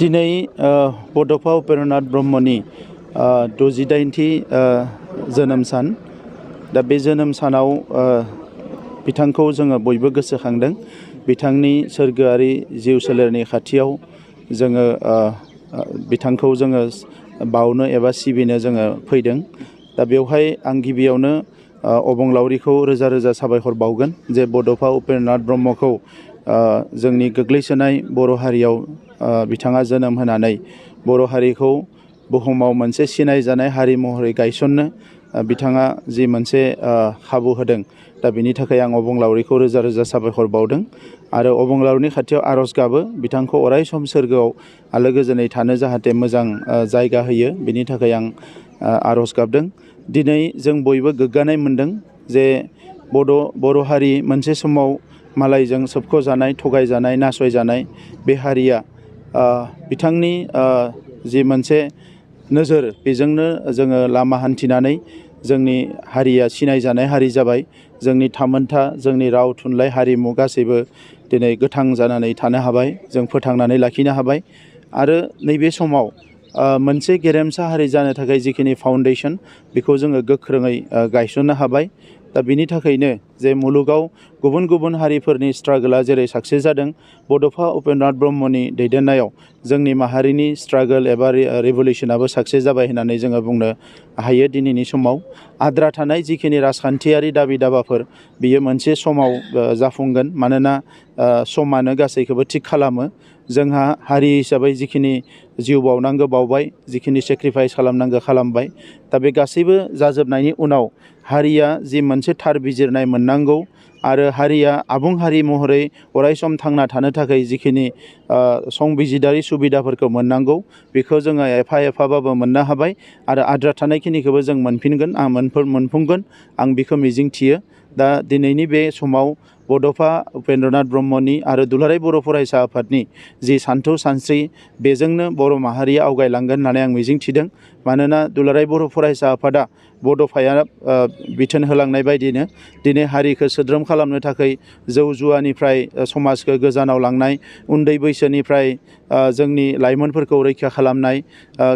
दिनै बड'फा उपेन्द्रनाथ ब्रह्मनि 68थि जोनोम सान। दा बे जोनोम सानाव बिथांखौ जोङो बयबो गोसोखांदों। बिथांनि सोरगोआरि जिउ सोलेरनि खाथियाव जोङो बिथांखौ जोङो बावनो एबा सिबिनो जोङो फैदों। दा बेवहाय आं गिबियावनो अबंलावरिखौ रोजा रोजा साबायखर बावगोन जे बड'फा उपेन्द्रनाथ ब्रह्मखौ जोंनि गोग्लैसोनाय बर' हारियाव बिथाङा जोनोम होनानै बर' हारिखौ बुहुमाव मोनसे सिनायजानाय हारि महरै गायसननो बिथाङा जि मोनसे खाबु होदों। दा बिनि थाखाय आं अबंलावरिखौ रोजा रोजा साबायखर बावदों आरो अबंलावरिनि खाथियाव आर'ज गाबो बिथांखौ अराय सम सोरगोआव आलो गोजोनै थानो जाहाथे मोजां जायगा होयो। बिनि थाखाय आं आर'ज गाबदों। दिनै जों बयबो गोग्गानाय मोनदों जे बर' हारि मोनसे समाव मालायजों सोबख'जानाय, थगायजानाय, नासयजानाय बे हारिया बिथांनि जि मोनसे नोजोर बेजोंनो जोङो लामा हान्थिनानै जोंनि हारिया सिनायजानाय हारि जाबाय। जोंनि थामोनथा, जोंनि राव, थुनलाइ, हारिमु गासैबो दिनै गोथां जानानै थानो हाबाय, जों फोथांनानै लाखिनो हाबाय। आरो नैबे समाव मोनसे गेरेमसा हारि जानो थाखाय जिखिनि फाउन्डेसन बेखौ जोङो गोख्रोङै गायसननो हाबाय। दा बिनि थाखायनो जे मुलुगाव गुबुन गुबुन हारिफोरनि स्ट्रागोला जेरै साक्सेस जादों, बड'फा उपेन्द्रनाथ ब्रह्मनि दैदेननायाव जोंनि माहारिनि स्ट्रागोल एबा रिभलिउसनाबो साक्सेस जाबाय होननानै जोङो बुंनो हायो। दिनैनि समाव आद्रा थानाय जिखिनि राजखान्थियारि दाबि दाबाफोर बियो मोनसे समाव जाफुंगोन। मानोना समानो गासैखौबो थिग खालामो। जोंहा हारि हिसाबै जिखिनि जिउ बावनांगौ बावबाय, जिखिनि सेक्रिफाइस खालामनांगौ खालामबाय। दा बे गासैबो जाजोबनायनि उनाव हारिया जि मोनसे थार बिजिरनाय मोननांगौ आरो हारिया आबुं हारि महरै अरायसम थांना थानो थाखाय जिखिनि संबिजिदारि सुबिदाफोरखौ मोननांगौ बेखौ जोङो एफा एफाबाबो मोननो हाबाय आरो आद्रा थानायखिनिखौबो जों मोनफिनगोन, मोनफुंगोन आं बेखौ मिजिंथियो। दा दिनैनि बे समाव बड'फा उपेन्द्रनाथ ब्रह्मनि आरो दुलाराय बर' फरायसा आफादनि जि सान्थौ सानस्रि बेजोंनो बर' माहारिया आवगायलांगोन होननानै आं मिजिंथिदों। मानोना दुलाराय बर' फरायसा आफादा बड'फाया बिथोन होलांनाय बायदिनो दिनै हारिखौ सोद्रोम खालामनो थाखाय जौ जुवानिफ्राय समाजखौ गोजानाव लांनाय, उन्दै बैसोनिफ्राय जोंनि लाइमोनफोरखौ रैखा खालामनाय,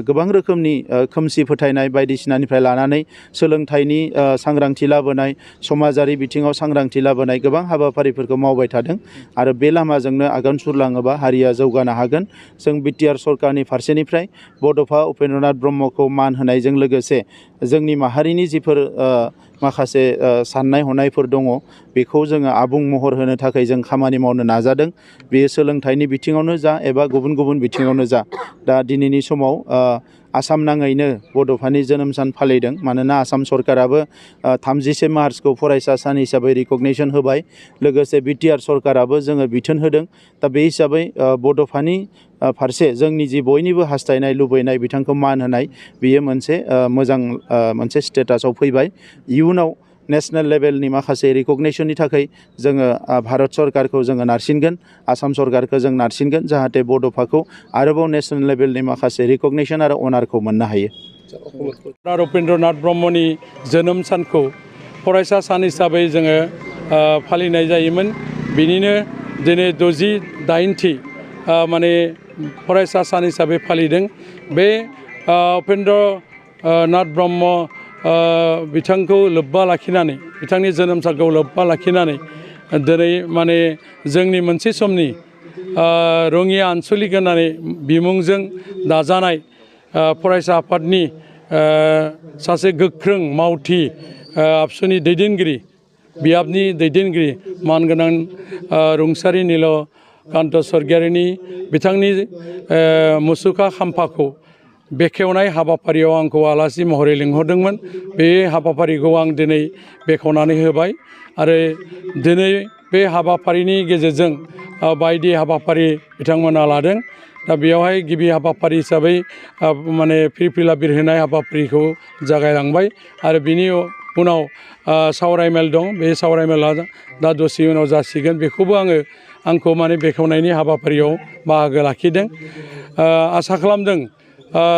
गोबां रोखोमनि खोमसि फोथायनाय बायदिसिनानिफ्राय लानानै सोलोंथाइनि सांग्रांथि लाबोनाय, समाजारि बिथिङाव सांग्रांथि लाबोनाय गोबां हाबाफारिफोरखौ मावबाय थादों आरो बे लामाजोंनो आगान सुरलाङोबा हारिया जौगानो हागोन। जों बिटिआर सरकारनि फारसेनिफ्राय बड'फा उपेन्द्रनाथ ब्रह्मखौ मान होनायजों लोगोसे जोंनि माहारिनि जिफोर माखासे साननाय हनायफोर दङ बेखौ जोङो आबुं महर होनो थाखाय जों खामानि मावनो नाजादों। बेयो सोलोंथाइनि बिथिङावनो जा एबा गुबुन गुबुन बिथिङावनो जा। दा दिनैनि समाव आसाम नाङैनो बड'फानि जोनोम सान फालिदों। मानोना आसाम सरकाराबो 31 मार्चखौ फरायसा सान हिसाबै रिकगनिसन होबाय। लोगोसे बिटिआर सरकाराबो जोङो बिथोन होदों। दा बे हिसाबै बड'फानि फारसे जोंनि जि बयनिबो हास्थायनाय लुबैनाय बिथांखौ मान होनाय बियो मोनसे मोजां मोनसे स्टेटासाव फैबाय। इयुनाव नेशनेल लेभेलनि माखासे रिकगनिसननि थाखाय जोङो भारत सरकारखौ जोङो नारसिनगोन, आसाम सरकारखौ जों नारसिनगोन जाहाथे बड'फाखौ आरोबाव नेशनेल लेभेलनि माखासे रिकगनिसन आरो अनारखौ मोननो हायो। उपेन्द्रनाथ ब्रह्मनि जोनोम सानखौ फरायसा सान हिसाबै जोङो फालिनाय जायोमोन। बिनिनो दिनै 68थि माने फरायसा सान हिसाबै फालिदों। बे उपेन्द्रनाथ ब्रह्म बिथांखौ लोब्बा लाखिनानै, बिथांनि जोनोम सानखौ लोब्बा लाखिनानै दिनै माने जोंनि मोनसे समनि रङिया आनसलिक होननानै बिमुंजों दाजानाय फरायसा आफादनि सासे गोख्रों मावथि आबसुनि दैदेनगिरि, बियाबनि दैदेनगिरि मानगोनां रुंसारि नीलकान्त स्वर्गियारिनि बिथांनि मुसुखा खाम्फाखौ बेखेवनाय हाबाफारियाव आंखौ आलासि महरै लिंहरदोंमोन। बे हाबाफारिखौ आं दिनै बेखेवनानै होबाय आरो दिनै बे हाबाफारिनि गेजेरजों बायदि हाबाफारि बिथांमोना लादों। दा बेयावहाय गिबि हाबाफारि हिसाबै माने फिरफिला बिरहोनाय हाबाफारिखौ जागायलांबाय आरो बिनि उनाव सावरायमेल दं। बे सावरायमेला दा दसे उनाव जासिगोन। बेखौबो आंखौ माने बेखेवनायनि हाबाफारियाव बाहागो लाखिदों। आसा खालामदों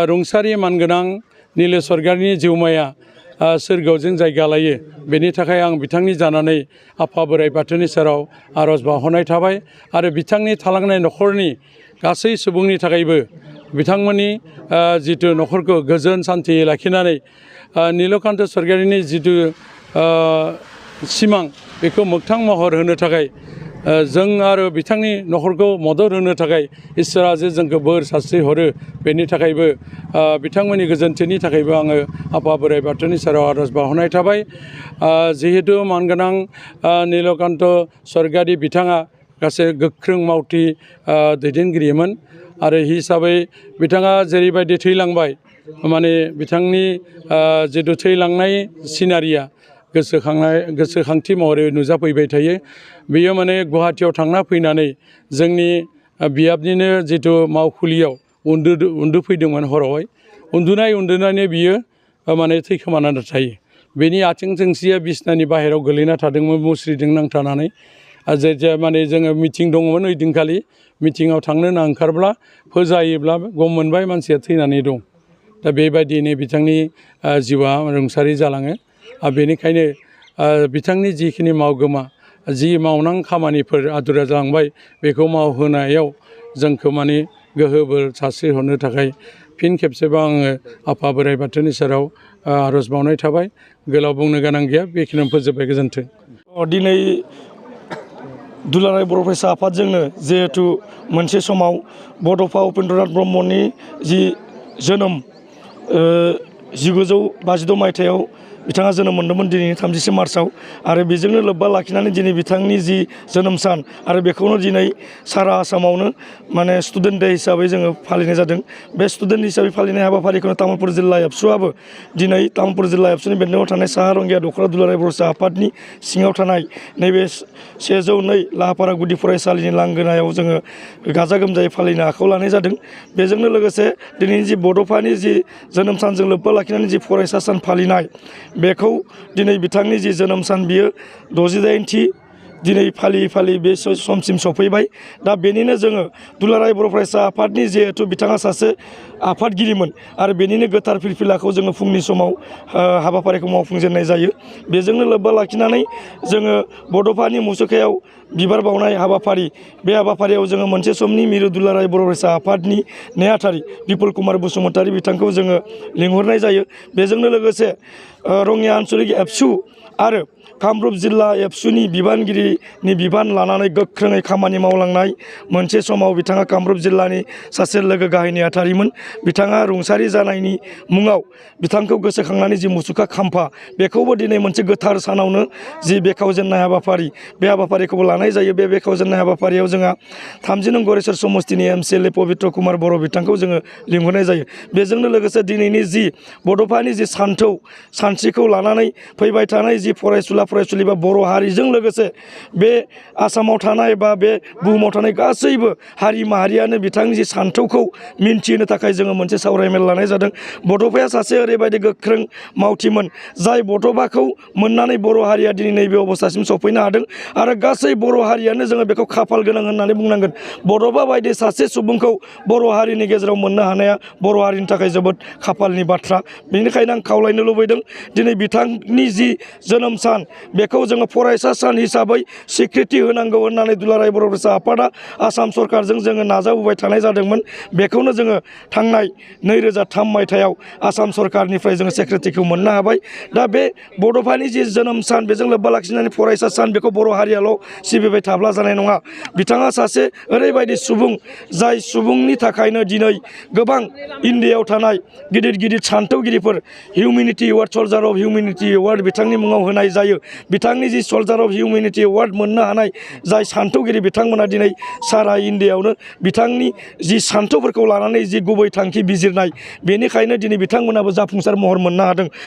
रुंसारि मानगोनां नील स्वर्गियारिनि जिउमाया सोरगोआव जों जायगा लायो। बेनि थाखाय आं बिथांनि जानानै आफा बोराइ बाथौनि सेराव आर'ज बावहरनाय थाबाय आरो बिथांनि थालांनाय न'खरनि गासै सुबुंनि थाखायबो बिथांमोननि जिथु न'खरखौ गोजोन सान्थि लाखिनानै नीलकान्त स्वर्गियारिनि जिथु सिमां बेखौ मोगथां महर होनो थाखाय जों आरो बिथांनि न'खरखौ मदद होनो थाखाय इसोरा जे जोंखौ बोर सारस्रि हरो बेनि थाखायबो बिथांमोननि गोजोनथिनि थाखायबो आङो आफा बोराइ बाथौनि सेराव आर'ज बावहरनाय थाबाय। जिहेतु मानगोनां नीलकान्त स्वर्गियारि बिथाङा गासै गोख्रों मावथि दैदेनगिरिमोन आरो हिसाबै बिथाङा जेरैबायदि थैलांबाय माने बिथांनि जिथु थैलांनाय सिनारिया गोसोखांथि महरै नुजाफैबाय थायो। बेयो माने गुवाहाटियाव थांना फैनानै जोंनि बियाबनिनो जिथु मावखुलियाव उन्दुफैदोंमोन हरावहाय उन्दुनानै बियो माने थैखोमानानै थायो। बेनि आथिं थोंसेया बिसनानि बाहेरायाव गोलैना थादोंमोन मुस्रिजों नांथानानै। जे माने जोङो मिटिं दङमोन ओइदिनखालि मिटिङाव थांनो होनना ओंखारब्ला फोजायोब्ला गम मोनबाय मानसिया थैनानै दं। दा बेबायदियैनो बिथांनि जिउआ रुंसारि जालाङो। बेनिखायनो बिथांनि जिखिनि मावगोमा जि मावनां खामानिफोर आदुरा जालांबाय बेखौ मावहोनायाव जोंखौ माने गोहो बोर सारस्रिहरनो थाखाय फिन खेबसेबाव आङो आफा बोराइ बाथौनि सेराव आर'ज बावनाय थाबाय। गोलाव बुंनो गोनां गैया, बेखिनियाव फोजोबबाय। गोजोन्थों। दिनै दुलाराय बर' फरायसा आफादजोंनो जिहेथु मोनसे समाव बड'फा उपेन्द्रनाथ ब्रह्मनि जि जोनोम 1952 मायथाइयाव बिथाङा जोनोम मोन्दोंमोन दिनैनि 30 मार्चआव आरो बेजोंनो लोब्बा लाखिनानै दिनै बिथांनि जि जोनोम सान आरो बेखौनो दिनै सारा आसामावनो माने स्टुडेन्ट डे हिसाबै जोङो फालिनाय जादों। बे स्टुडेन्ट हिसाबै फालिनाय हाबाफारिखौनो तामुलपुर जिल्ला एबसुआबो दिनै तामुलपुर जिल्ला एबसुनि बेन्दोङाव थानाय साहा रंगिया दख'रा दुलाराय बर' फरायसा आफादनि सिङाव थानाय नैबे 102 लाहापारा गुदि फरायसालिनि लांगोनायाव जोङो गाजा गोमजायै फालिनो आखायाव लानाय जादों। बेजोंनो लोगोसे दिनैनि जि बड'फानि जि जोनोम सानजों लोब्बा लाखिनानै जि फरायसा सान फालिनाय बेखौ दिनै बिथांनि जि जोनोम सान बियो 68थि दिनै फालियै बे समसिम सफैबाय। दा बेनिनो जोङो दुलाराय बर' फरायसा आफादनि जिहेथु बिथाङा सासे आफादगिरिमोन आरो बेनिनो गोथार फिरफिलाखौ जोङो फुंनि समाव हाबाफारिखौ मावफुंजेननाय जायो। बेजोंनो लोब्बा लाखिनानै जोङो बड'फानि मुसुखायाव बिबार बावनाय हाबाफारि, बे हाबाफारियाव जोङो मोनसे समनि मिरु दुलाराय बर' फरायसा आफादनि नेहाथारि बिपुल कुमार बसुमतारी बिथांखौ जोङो लिंहरनाय जायो। बेजोंनो लोगोसे रङिया आनसलिक एबसु आरो कामरुप जिल्ला एबसुनि बिबानगिरिनि बिबान लानानै गोख्रोङै खामानि मावलांनाय मोनसे समाव बिथाङा कामरुप जिल्लानि सासे लोगो गाहाय नेहाथारिमोन। बिथाङा रुंसारि जानायनि मुङाव बिथांखौ गोसोखांनानै जि मुसुखा खाम्फा बेखौबो दिनै मोनसे गोथार सानावनो जि बेखेवजेननाय हाबाफारि, बे हाबाफारिखौबो लानाय जायो। बे बेखेवजेननाय हाबाफारियाव जोंहा 30 नं गरेस्वर समस्तिनि MCLA पबित्र कुमार बर' बिथांखौ जोङो लिंहरनाय जायो। बेजोंनो लोगोसे दिनैनि जि बड'फानि जि सानस्रिखौ लानानै फैबाय थानाय जि फरायसुला फरायसुलि बा बर' हारिजों लोगोसे बे आसामाव थानाय बा बे बुहुमाव थानाय गासैबो हारि माहारियानो बिथांनि जि सान्थौखौ मिन्थिहोनो थाखाय जोङो मोनसे सावरायमेल लानाय जादों। बड'फाया सासे ओरैबायदि गोख्रों मावथिमोन जाय बड'फाखौ मोननानै बर' हारिया दिनै नैबे अबस्थासिम सफैनो हादों आरो गासै बर' हारियानो जोङो बेखौ खाफाल गोनां होननानै बुंनांगोन। बड'फा बायदि सासे सुबुंखौ बर' हारिनि गेजेराव मोननो हानाया बर' हारिनि थाखाय जोबोद खाफालनि बाथ्रा। बेनिखायनो आं खावलायनो लुबैदों दिनै बिथांनि जि जोनोम सान बेखौ जोङो फरायसा सान हिसाबै स्वीकृति होनांगौ होननानै दुलाराय बर' फरायसा आफादा आसाम सरकारजों जोङो नाजाबोबाय थानाय जादोंमोन। बेखौनो जोङो थांनाय 2003 मायथाइयाव आसाम सरकारनिफ्राय जोङो सेक्रेटारिखौ मोननो हाबाय। दा बे बड'फानि जि जोनोम सान बेजों लोब्बा लाखिनानै फरायसा सान बेखौ बर' हारियाल' सिबिबाय थाब्ला जानाय नङा। बिथाङा सासे ओरैबायदि सुबुं जाय सुबुंनि थाखायनो दिनै गोबां इन्डियायाव थानाय गिदिर गिदिर सान्थौगिरिफोर हिउमेनिटी एवार्ड, सल्जार अफ हिउमेनिटी एवार्ड बिथांनि मुङाव होनाय जायो। बिथांनि जि सल्जार अफ हिउमेनिटी एवार्ड मोननो हानाय जाय सान्थौगिरि बिथांमोना दिनै सारा इन्डियायावनो बिथांनि जि सान्थौफोरखौ लानानै जि गुबै थांखि बिजिरनाय, बेनिखायनो दिनै बिथांमोनाबो जाफुंसार महर मोननो हादों।